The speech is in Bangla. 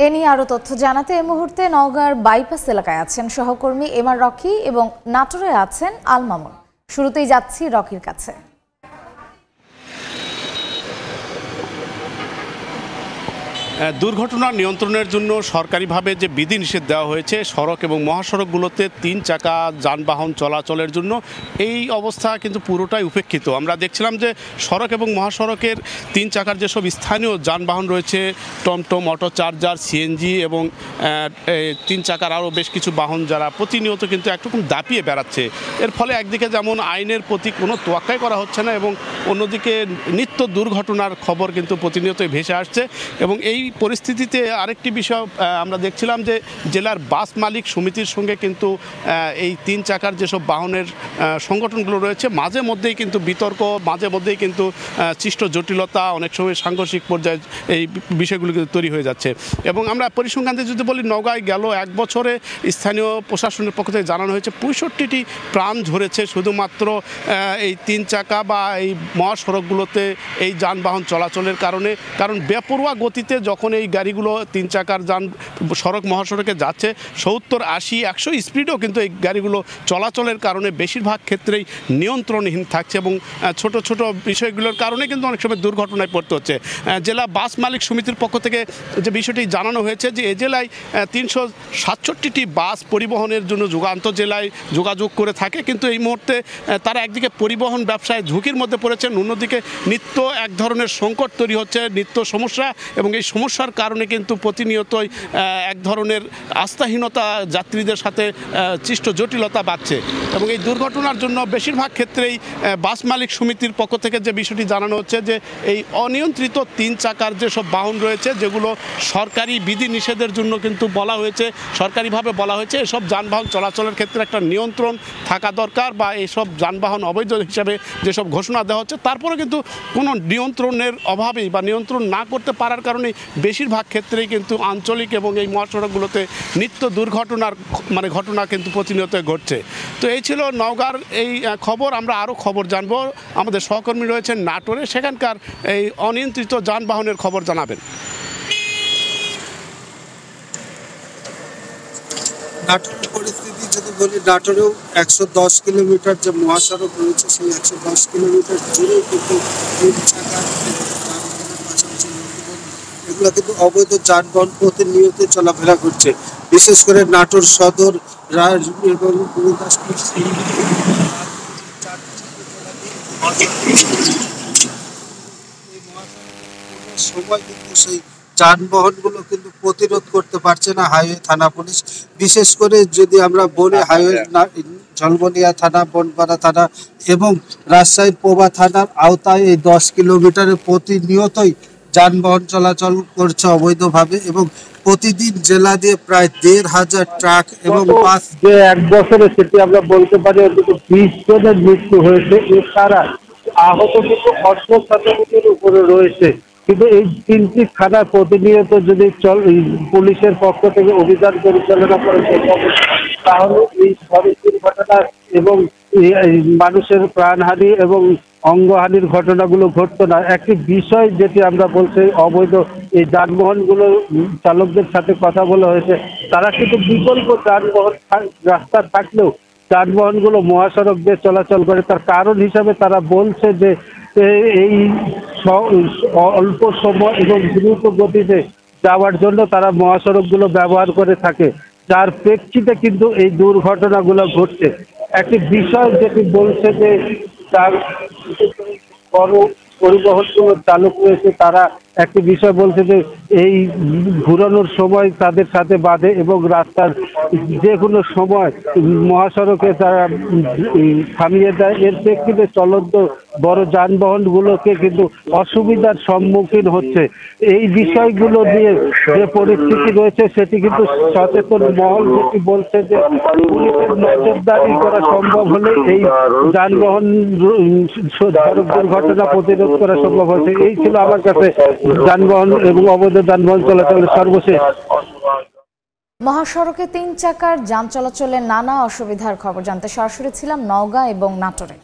এ নিয়ে আরো তথ্য জানাতে এই মুহূর্তে নওগাঁর বাইপাস এলাকায় আছেন সহকর্মী এমআর রকি এবং নাটোরে আছেন আল মামুন। শুরুতেই যাচ্ছি রকির কাছে। দুর্ঘটনা নিয়ন্ত্রণের জন্য সরকারিভাবে যে বিধিনিষেধ দেওয়া হয়েছে সড়ক এবং মহাসড়কগুলোতে 3 চাকা যানবাহন চলাচলের জন্য, এই অবস্থা কিন্তু পুরোটাই উপেক্ষিত। আমরা দেখছিলাম যে সড়ক এবং মহাসড়কের 3 চাকার যেসব স্থানীয় যানবাহন রয়েছে, টমটম, অটো চার্জার, সিএনজি এবং 3 চাকার আরও বেশ কিছু বাহন, যারা প্রতিনিয়ত কিন্তু একরকম দাপিয়ে বেড়াচ্ছে। এর ফলে একদিকে যেমন আইনের প্রতি কোনো তোয়াক্কাই করা হচ্ছে না এবং অন্যদিকে নিত্য দুর্ঘটনার খবর কিন্তু প্রতিনিয়তই ভেসে আসছে। এবং এই পরিস্থিতিতে আরেকটি বিষয় আমরা দেখছিলাম যে জেলার বাস মালিক সমিতির সঙ্গে কিন্তু এই 3 চাকার যেসব বাহনের সংগঠনগুলো রয়েছে মাঝে মধ্যেই কিন্তু বিতর্ক, মাঝে মধ্যেই কিন্তু সৃষ্ট জটিলতা, অনেক সময় সাংঘর্ষিক পর্যায়ে এই বিষয়গুলো কিন্তু তৈরি হয়ে যাচ্ছে। এবং আমরা পরিসংখ্যানে যদি বলি, নওগাঁয় গেল 1 বছরে স্থানীয় প্রশাসনের পক্ষ থেকে জানানো হয়েছে 65টি প্রাণ ঝরেছে শুধুমাত্র এই 3 চাকা বা এই মহাসড়কগুলোতে এই যানবাহন চলাচলের কারণে। কারণ বেপরোয়া গতিতে যখন এই গাড়িগুলো 3 চাকার সড়ক মহাসড়কে যাচ্ছে 70, 80, 100 স্পিডেও কিন্তু এই গাড়িগুলো চলাচলের কারণে বেশিরভাগ ক্ষেত্রেই নিয়ন্ত্রণহীন থাকছে এবং ছোট ছোট বিষয়গুলোর কারণে কিন্তু অনেক সময় দুর্ঘটনায় পড়তে হচ্ছে। জেলা বাস মালিক সমিতির পক্ষ থেকে যে বিষয়টি জানানো হয়েছে যে এ জেলায় 367টি বাস পরিবহনের জন্য আন্তঃজেলায় যোগাযোগ করে থাকে, কিন্তু এই মুহূর্তে তারা একদিকে পরিবহন ব্যবসায় ঝুঁকির মধ্যে পড়েছেন, অন্যদিকে নিত্য এক ধরনের সংকট তৈরি হচ্ছে, নিত্য সমস্যা, এবং এই সমস্যার কারণে কিন্তু প্রতিনিয়তই এক ধরনের আস্থাহীনতা যাত্রীদের সাথে সৃষ্ট জটিলতা বাড়ছে। এবং এই দুর্ঘটনার জন্য বেশিরভাগ ক্ষেত্রেই বাস মালিক সমিতির পক্ষ থেকে যে বিষয়টি জানানো হচ্ছে যে এই অনিয়ন্ত্রিত 3 চাকার যেসব বাহন রয়েছে, যেগুলো সরকারি বিধিনিষেধের জন্য কিন্তু বলা হয়েছে, সরকারিভাবে বলা হয়েছে এসব যানবাহন চলাচলের ক্ষেত্রে একটা নিয়ন্ত্রণ থাকা দরকার, বা এসব যানবাহন অবৈধ হিসাবে যেসব ঘোষণা দেওয়া হচ্ছে তারপরে কিন্তু কোনো নিয়ন্ত্রণের অভাবেই বা নিয়ন্ত্রণ না করতে পারার কারণে বেশিরভাগ ক্ষেত্রেই কিন্তু আঞ্চলিক এবং এই মহাসড়কগুলোতে নিত্য দুর্ঘটনার ঘটনা কিন্তু প্রতিনিয়ত ঘটছে। তো এই ছিল নওগাঁর এই খবর। আমরা আরও খবর জানবো, আমাদের সহকর্মী রয়েছেন নাটোরে, সেখানকার এই অনিয়ন্ত্রিত যানবাহনের খবর জানাবেন। নাটোরের পরিস্থিতি যদি বলি, নাটোরেও 110 কিলোমিটার যে মহাসড়ক রয়েছে সেই 110 কিলোমিটার জুড়ে কিন্তু 3 চাকার এগুলো কিন্তু অবৈধ যানবাহন প্রতিনিয়ত চলাফেরা করছে। বিশেষ করে নাটোর সদর, রাজ এবং গুরুদাসপুর সময় কিন্তু সেই যানবাহনগুলো কিন্তু প্রতিরোধ করতে পারছে না হাইওয়ে থানা পুলিশ। বিশেষ করে যদি আমরা বলি, হাইওয়ে ঝলবনিয়া থানা, বনপাড়া থানা এবং রাজশাহী পোবা থানার আওতায় এই 10 কিলোমিটারে প্রতিনিয়তই যানবাহন চলাচল করছে অবৈধভাবে, এবং প্রতিদিন জেলা দিয়ে প্রায় 1,500 ট্রাক এবং বাস। যে 1 বছরে সেটি আমরা বলতে পারি অন্তত 20 জনের মৃত্যু হয়েছে। এছাড়া আহত কিন্তু 800 উপরে রয়েছে। কিন্তু এই 3টি থানা প্রতিনিয়ত যদি পুলিশের পক্ষ থেকে অভিযান পরিচালনা করে তাহলে এই সড়ক দুর্ঘটনা এবং মানুষের প্রাণহানি এবং অঙ্গহানির ঘটনাগুলো ঘটতো না। একটি বিষয় যেটি আমরা বলছি, অবৈধ এই যানবাহনগুলো চালকদের সাথে কথা বলা হয়েছে, তারা কিন্তু বিকল্প যানবাহন রাস্তা থাকলেও যানবাহনগুলো মহাসড়ক দিয়ে চলাচল করে। তার কারণ হিসাবে তারা বলছে যে এই অল্প সময় এবং দ্রুত গতিতে যাওয়ার জন্য তারা মহাসড়কগুলো ব্যবহার করে থাকে, যার প্রেক্ষিতে কিন্তু এই দুর্ঘটনাগুলো ঘটছে। একটি বিষয় যেটি বলছে যে তার বড় পরিবহনগুলোর চালক রয়েছে, তারা একটি বিষয় বলছে যে এই ঘুরানোর সময় তাদের সাথে বাধে এবং রাস্তার যে কোনো সময় মহাসড়কে তারা থামিয়ে দেয়। এর প্রেক্ষিতে চলন্ত বড় যানবাহনগুলোকে কিন্তু অসুবিধার সম্মুখীন হচ্ছে। এই বিষয়গুলো নিয়ে যে পরিস্থিতি রয়েছে সেটি কিন্তু সচেতন মহল যেটি বলছে যে পুলিশের নজরদারি করা সম্ভব হলে এই যানবাহন দুর্ঘটনা প্রতিরোধ করা সম্ভব হচ্ছে। এই ছিল আমার কাছে যানবাহন এবং অবৈধ যানবাহন চলাচলের সর্বশেষ। মহাসড়কে 3 চাকার যান চলাচলে নানা অসুবিধার খবর জানতে সরাসরি ছিলাম নওগাঁ এবং নাটোরে।